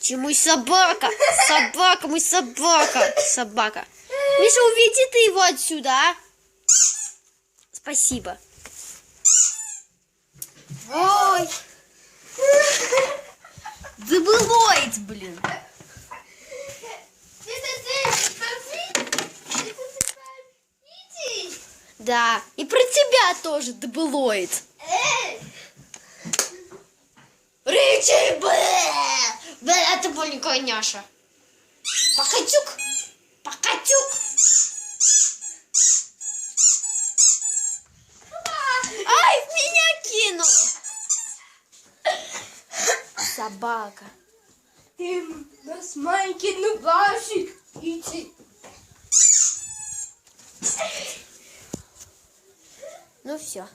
Где мой собака? Собака, мой собака. Собака. Миша, уведи ты его отсюда, а? Спасибо. Ой. Забылоид, блин. Да, и про тебя тоже дебилоид. Ричи, это маленькая няша. Покатюк, покатюк. Ай, в меня кинул. Собака. Ты нас маленький нубасик. Иди. Ну все.